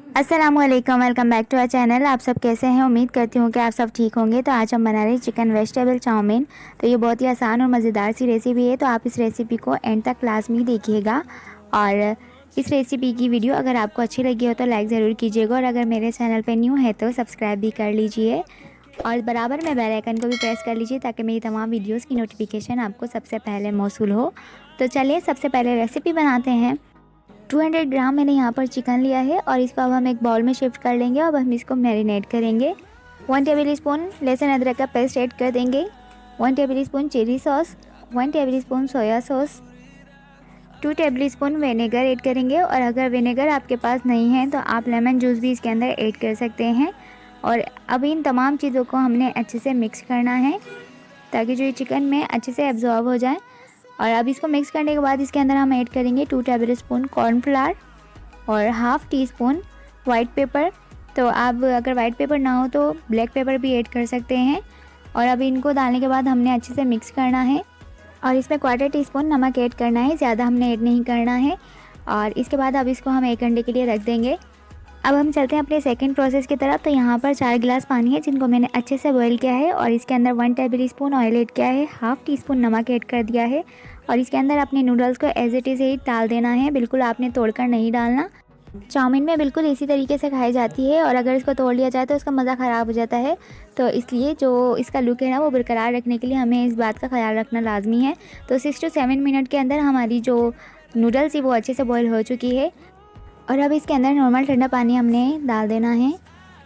अस्सलामुअलैकुम, welcome back to our channel. आप सब कैसे हैं? उम्मीद करती हूँ कि आप सब ठीक होंगे। तो आज हम बना रहे हैं चिकन वेजिटेबल चाउमीन। तो ये बहुत ही आसान और मज़ेदार सी रेसिपी है, तो आप इस रेसिपी को एंड तक लाजमी देखिएगा। और इस रेसिपी की वीडियो अगर आपको अच्छी लगी हो तो लाइक ज़रूर कीजिएगा, और अगर मेरे चैनल पर न्यू है तो सब्सक्राइब भी कर लीजिए और बराबर में बेल आइकन को भी प्रेस कर लीजिए ताकि मेरी तमाम वीडियोज़ की नोटिफिकेशन आपको सबसे पहले मौसूल हो। तो चलिए सबसे पहले रेसिपी बनाते हैं। 200 ग्राम मैंने यहाँ पर चिकन लिया है और इसको अब हम एक बाउल में शिफ्ट कर लेंगे। अब हम इसको मैरिनेट करेंगे। 1 टेबल स्पून लहसुन अदरक का पेस्ट ऐड कर देंगे, 1 tablespoon chilli sauce, 1 tablespoon soya sauce, 2 tablespoon vinegar add करेंगे। और अगर विनेगर आपके पास नहीं है तो आप लेमन जूस भी इसके अंदर ऐड कर सकते हैं। और अब इन तमाम चीज़ों को हमने अच्छे से मिक्स करना है ताकि जो ये चिकन में अच्छे से एब्जॉर्ब हो जाए। और अब इसको मिक्स करने के बाद इसके अंदर हम ऐड करेंगे 2 टेबल स्पून कॉर्नफ्लावर और half tea spoon white paper. तो आप अगर वाइट पेपर ना हो तो ब्लैक पेपर भी ऐड कर सकते हैं। और अब इनको डालने के बाद हमने अच्छे से मिक्स करना है और इसमें 1/4 टीस्पून नमक ऐड करना है, ज़्यादा हमने ऐड नहीं करना है। और इसके बाद अब इसको हम 1 घंटे के लिए रख देंगे। अब हम चलते हैं अपने सेकंड प्रोसेस की तरफ। तो यहाँ पर 4 गिलास पानी है जिनको मैंने अच्छे से बॉईल किया है और इसके अंदर 1 टेबल स्पून ऑयल ऐड किया है, हाफ़ टी स्पून नमक ऐड कर दिया है। और इसके अंदर अपने नूडल्स को एज इट इज़ ही डाल देना है, बिल्कुल आपने तोड़कर नहीं डालना। चाउमीन में बिल्कुल इसी तरीके से खाई जाती है और अगर इसको तोड़ लिया जाए तो उसका मज़ा ख़राब हो जाता है। तो इसलिए जो इसका लुक है ना वो बरकरार रखने के लिए हमें इस बात का ख्याल रखना लाजमी है। तो 6 से 7 मिनट के अंदर हमारी जो नूडल्स है वो अच्छे से बॉयल हो चुकी है। और अब इसके अंदर नॉर्मल ठंडा पानी हमने डाल देना है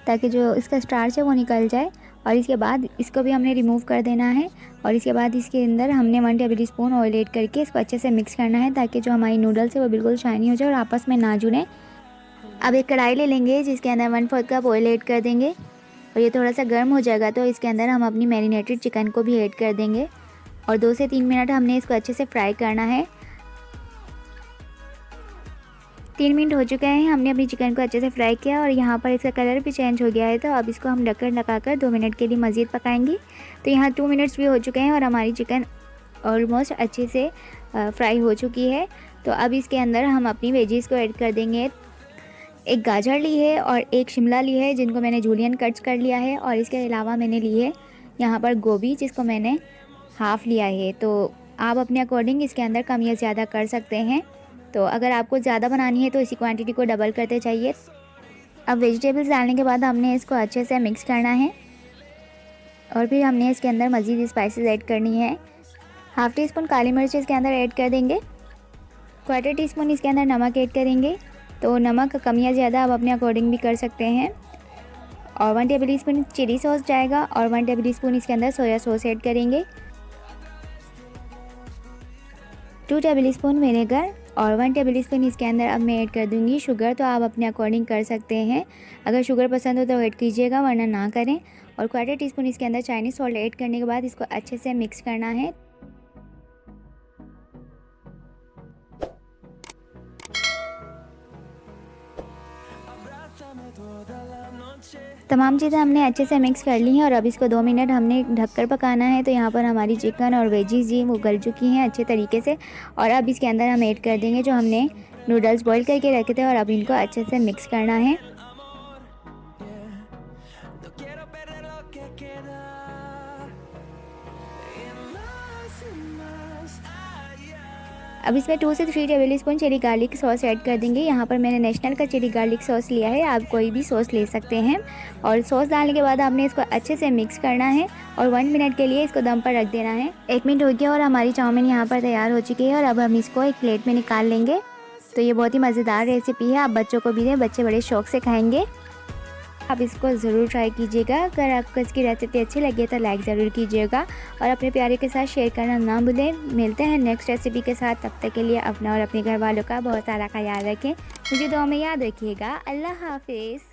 ताकि जो इसका स्टार्च है वो निकल जाए। और इसके बाद इसको भी हमने रिमूव कर देना है। और इसके बाद इसके अंदर हमने 1 टेबल स्पून ऑयल ऐड करके इसको अच्छे से मिक्स करना है ताकि जो हमारी नूडल्स है वो बिल्कुल शाइनी हो जाए और आपस में ना जुड़ें। अब एक कढ़ाई ले लेंगे जिसके अंदर 1/4 कप ऑयल ऐड कर देंगे और ये थोड़ा सा गर्म हो जाएगा तो इसके अंदर हम अपनी मैरिनेटेड चिकन को भी ऐड कर देंगे। और 2 से 3 मिनट हमने इसको अच्छे से फ्राई करना है। 3 मिनट हो चुके हैं, हमने अपनी चिकन को अच्छे से फ्राई किया और यहाँ पर इसका कलर भी चेंज हो गया है। तो अब इसको हम ढक्कन लगाकर 2 मिनट के लिए मज़ीद पकाएंगे। तो यहाँ 2 मिनट्स भी हो चुके हैं और हमारी चिकन ऑलमोस्ट अच्छे से फ्राई हो चुकी है। तो अब इसके अंदर हम अपनी वेजीज़ को ऐड कर देंगे। एक गाजर ली है और एक शिमला ली है जिनको मैंने जूलियन कट्स कर लिया है। और इसके अलावा मैंने ली है यहाँ पर गोभी जिसको मैंने हाफ़ लिया है। तो आप अपने अकॉर्डिंग इसके अंदर कम या ज़्यादा कर सकते हैं। तो अगर आपको ज़्यादा बनानी है तो इसी क्वांटिटी को डबल करते चाहिए। अब वेजिटेबल्स डालने के बाद हमने इसको अच्छे से मिक्स करना है और फिर हमने इसके अंदर मज़ीद स्पाइसेस ऐड करनी है। हाफ़ टी स्पून काली मिर्च इसके अंदर ऐड कर देंगे, 1/4 टीस्पून इसके अंदर नमक ऐड करेंगे। तो नमक कम या ज़्यादा आप अपने अकॉर्डिंग भी कर सकते हैं। और 1 टेबल स्पून चिली सॉस जाएगा और 1 टेबल स्पून इसके अंदर सोया सॉस ऐड करेंगे, 2 टेबल स्पून विनेगर और 1 टेबल स्पून इसके अंदर अब मैं ऐड कर दूंगी शुगर। तो आप अपने अकॉर्डिंग कर सकते हैं, अगर शुगर पसंद हो तो ऐड कीजिएगा वरना ना करें। और 1/4 टीस्पून इसके अंदर चाइनीज़ सॉल्ट ऐड करने के बाद इसको अच्छे से मिक्स करना है। तमाम चीज़ें हमने अच्छे से मिक्स कर ली हैं और अब इसको 2 मिनट हमने ढककर पकाना है। तो यहाँ पर हमारी चिकन और वेजीज जी वो गल चुकी हैं अच्छे तरीके से। और अब इसके अंदर हम ऐड कर देंगे जो हमने नूडल्स बॉईल करके रखे थे और अब इनको अच्छे से मिक्स करना है। अब इसमें 2 से 3 tablespoon chilli garlic sauce add कर देंगे। यहाँ पर मैंने नेशनल का चिली गार्लिक सॉस लिया है, आप कोई भी सॉस ले सकते हैं। और सॉस डालने के बाद आपने इसको अच्छे से मिक्स करना है और 1 मिनट के लिए इसको दम पर रख देना है। 1 मिनट हो गया और हमारी चाउमीन यहाँ पर तैयार हो चुकी है और अब हम इसको एक प्लेट में निकाल लेंगे। तो ये बहुत ही मज़ेदार रेसिपी है, आप बच्चों को भी दें, बच्चे बड़े शौक़ से खाएँगे। आप इसको ज़रूर ट्राई कीजिएगा। अगर आपको इसकी रेसिपी अच्छी लगे तो लाइक ज़रूर कीजिएगा और अपने प्यारे के साथ शेयर करना ना भूलें। मिलते हैं नेक्स्ट रेसिपी के साथ, तब तक के लिए अपना और अपने घर वालों का बहुत सारा ख्याल रखें। मुझे दुआ में याद रखिएगा। अल्लाह हाफिज़।